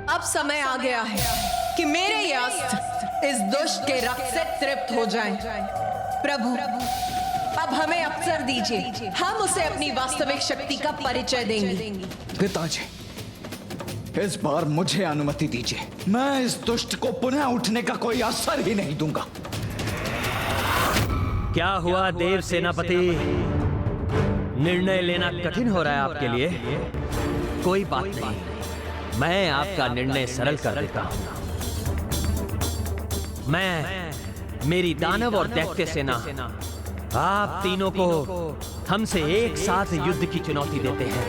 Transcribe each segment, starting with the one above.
अब समय आ गया है कि मेरे ये अस्त्र इस दुष्ट के रक्त से तृप्त हो जाएं। प्रभु, अब हमें अवसर दीजिए, हम उसे अपनी वास्तविक शक्ति का परिचय देंगे। पिताजी, इस बार मुझे अनुमति दीजिए। मैं इस दुष्ट को पुनः उठने का कोई असर ही नहीं दूंगा। क्या हुआ देव सेनापति? निर्णय लेना कठिन हो रहा है आपके लिए? कोई बात नहीं, मैं आपका निर्णय सरल कर देता हूं। मेरी दानव और दैत्य सेना आप तीनों को हमसे एक साथ युद्ध की चुनौती देते हैं।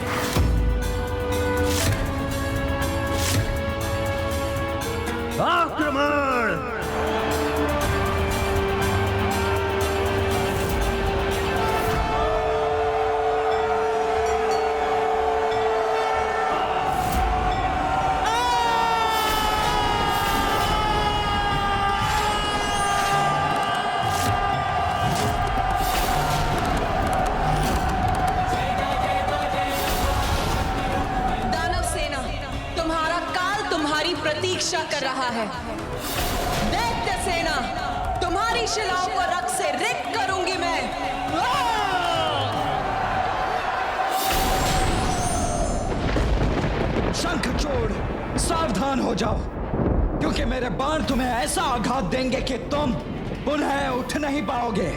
आक्रमण! प्रतीक्षा कर रहा है। दैत्य सेना, तुम्हारी शिलाओं को रक्त से रिक्त करूंगी मैं। शंखचूड़, सावधान हो जाओ, क्योंकि मेरे बाण तुम्हें ऐसा आघात देंगे कि तुम पुनः उठ नहीं पाओगे।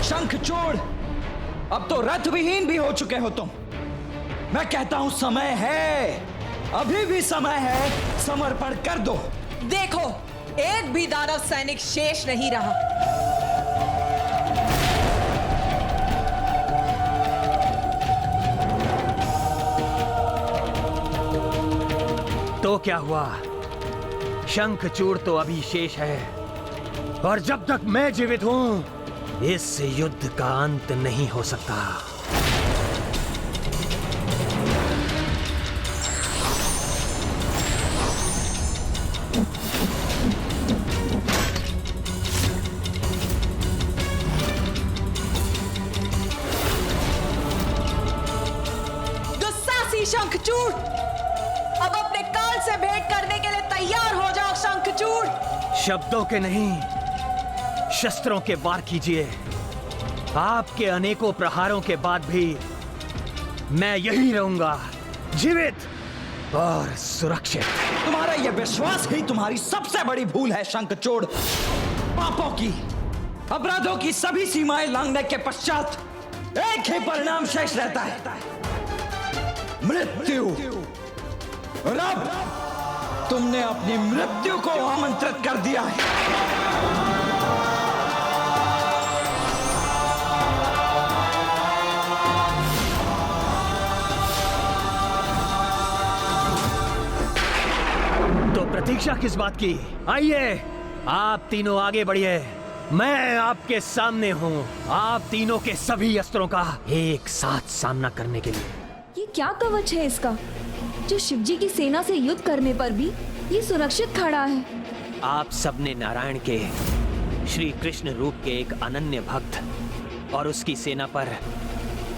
शंखचूड़, अब तो रथ विहीन भी हो चुके हो तुम। मैं कहता हूं समय है, अभी भी समय है, समर्पण कर दो। देखो, एक भी दानव सैनिक शेष नहीं रहा। तो क्या हुआ? शंखचूड़ तो अभी शेष है, और जब तक मैं जीवित हूं इस युद्ध का अंत नहीं हो सकता। दुस्साहसी शंखचूड़, अब अपने काल से भेंट करने के लिए तैयार हो जाओ शंखचूड़। शब्दों के नहीं, शस्त्रों के वार कीजिए। आपके अनेकों प्रहारों के बाद भी मैं यही रहूंगा, जीवित और सुरक्षित। तुम्हारा यह विश्वास ही तुम्हारी सबसे बड़ी भूल है शंखचूड़। पापों की, अपराधों की सभी सीमाएं लांघने के पश्चात एक ही परिणाम शेष रहता है, मृत्यु। और अब तुमने अपनी मृत्यु को आमंत्रित कर दिया है। तो प्रतीक्षा किस बात की? आइए, आप तीनों आगे बढ़िए। मैं आपके सामने हूँ, आप तीनों के सभी अस्त्रों का एक साथ सामना करने के लिए। ये क्या कवच है इसका, जो शिवजी की सेना से युद्ध करने पर भी ये सुरक्षित खड़ा है? आप सबने नारायण के श्री कृष्ण रूप के एक अनन्य भक्त और उसकी सेना पर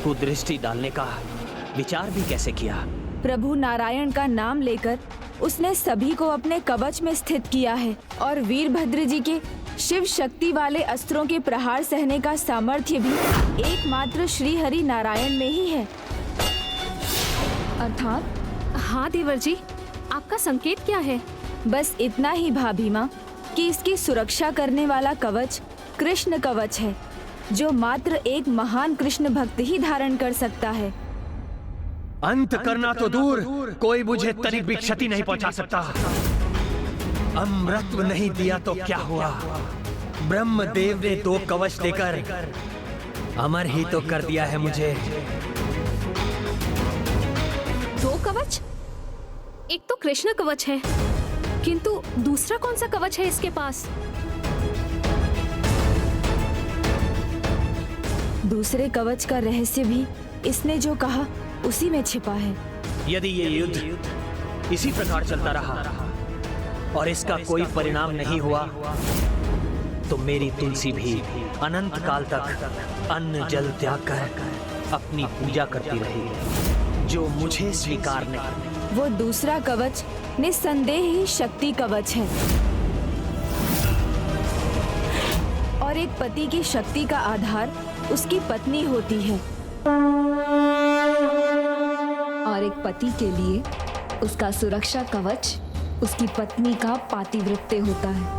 कुदृष्टि डालने का विचार भी कैसे किया? प्रभु नारायण का नाम लेकर उसने सभी को अपने कवच में स्थित किया है, और वीरभद्र जी के शिव शक्ति वाले अस्त्रों के प्रहार सहने का सामर्थ्य भी एकमात्र श्री हरि नारायण में ही है। अर्थात? हाँ देवर जी, आपका संकेत क्या है? बस इतना ही भाभी माँ, कि इसकी सुरक्षा करने वाला कवच कृष्ण कवच है, जो मात्र एक महान कृष्ण भक्त ही धारण कर सकता है। अंत करना तो दूर, कोई मुझे तनिक भी क्षति नहीं पहुंचा सकता। अमृतत्व नहीं दिया तो क्या हुआ? ब्रह्मदेव ने 2 कवच देकर अमर ही तो कर दिया है मुझे। दो कवच? एक तो कृष्ण कवच है, किंतु दूसरा कौन सा कवच है इसके पास? दूसरे कवच का रहस्य भी इसने जो कहा उसी में छिपा है। यदि ये युद्ध इसी प्रकार चलता रहा और इसका कोई परिणाम नहीं हुआ तो मेरी तुलसी भी अनंत काल तक अन्न जल त्याग कर अपनी पूजा करती रहेगी, जो मुझे स्वीकार नहीं। वो दूसरा कवच निस्संदेह ही शक्ति कवच है और एक पति की शक्ति का आधार उसकी पत्नी होती है और एक पति के लिए उसका सुरक्षा कवच उसकी पत्नी का पातिव्रत्य होता है।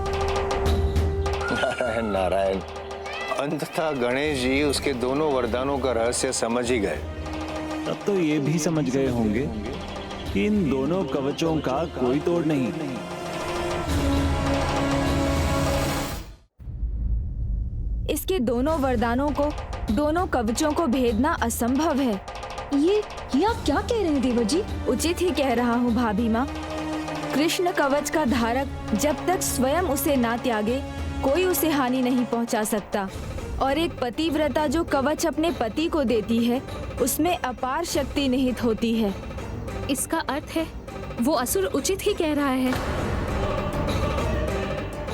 नारायण नारायण, अंततः गणेश जी उसके दोनों वरदानों का रहस्य समझ ही गए। तब तो ये भी समझ गए होंगे कि इन दोनों कवचों का कोई तोड़ नहीं। इसके दोनों वरदानों को, दोनों कवचों को भेदना असंभव है। ये आप क्या कह रहे हैं देवर जी? उचित ही कह रहा हूँ भाभी माँ। कृष्ण कवच का धारक जब तक स्वयं उसे ना त्यागे कोई उसे हानि नहीं पहुँचा सकता और एक पतिव्रता जो कवच अपने पति को देती है उसमें अपार शक्ति निहित होती है। इसका अर्थ है वो असुर उचित ही कह रहा है।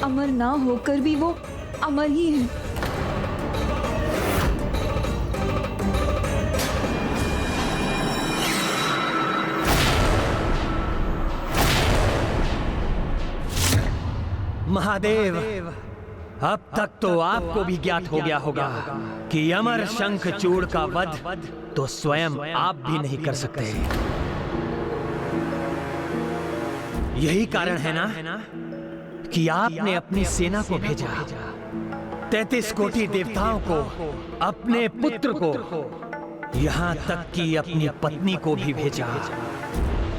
अमर ना होकर भी वो अमर ही है। महादेव, अब तक तो आपको भी ज्ञात हो गया होगा कि अमर शंखचूड़ का वध तो स्वयं आप भी नहीं कर सकते। यही कारण है ना कि आपने अपनी सेना को भेजा, 33 कोटि देवताओं को, अपने पुत्र को, यहाँ तक कि अपनी पत्नी को भी भेजा,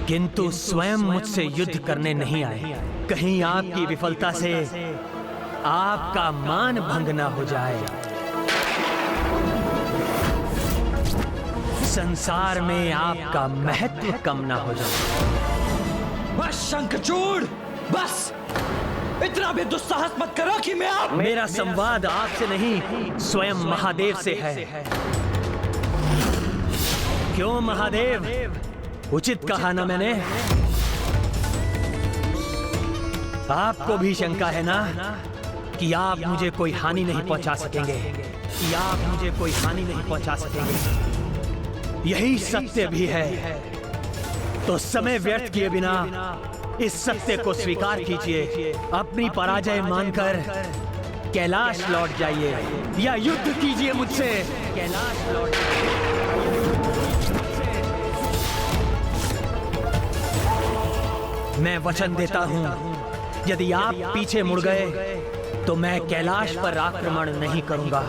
किंतु स्वयं मुझसे युद्ध करने नहीं आए। कहीं आपकी विफलता से आपका मान भंग न हो जाए, संसार में आपका महत्व कम ना हो जाए। बस शंखचूड़, बस इतना भी दुस्साहस मत करो कि मैं आप। मेरा संवाद आपसे नहीं स्वयं महादेव से है। क्यों महादेव, उचित कहा ना मैंने? आपको भी शंका है ना कि आप मुझे कोई हानि नहीं पहुंचा सकेंगे, कि आप मुझे कोई हानि नहीं पहुंचा सकेंगे। यही सत्य भी है, तो समय व्यर्थ किए बिना इस सत्य को स्वीकार कीजिए। अपनी पराजय मानकर कैलाश लौट जाइए या युद्ध कीजिए मुझसे। कैलाश लौट मैं वचन देता हूं, यदि आप पीछे मुड़ गए तो मैं कैलाश पर आक्रमण नहीं करूंगा।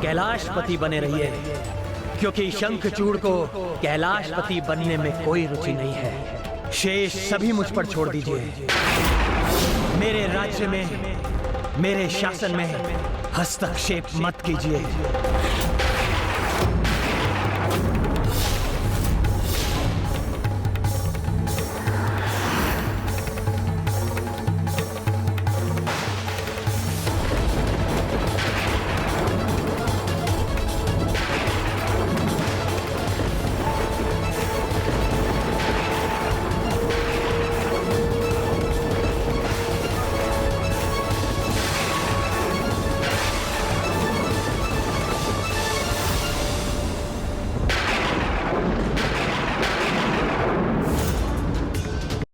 कैलाशपति बने रहिए, क्योंकि शंखचूड़ को कैलाशपति बनने में कोई रुचि नहीं है। शेष सभी मुझ पर छोड़ दीजिए। मेरे राज्य में, मेरे शासन में हस्तक्षेप मत कीजिए।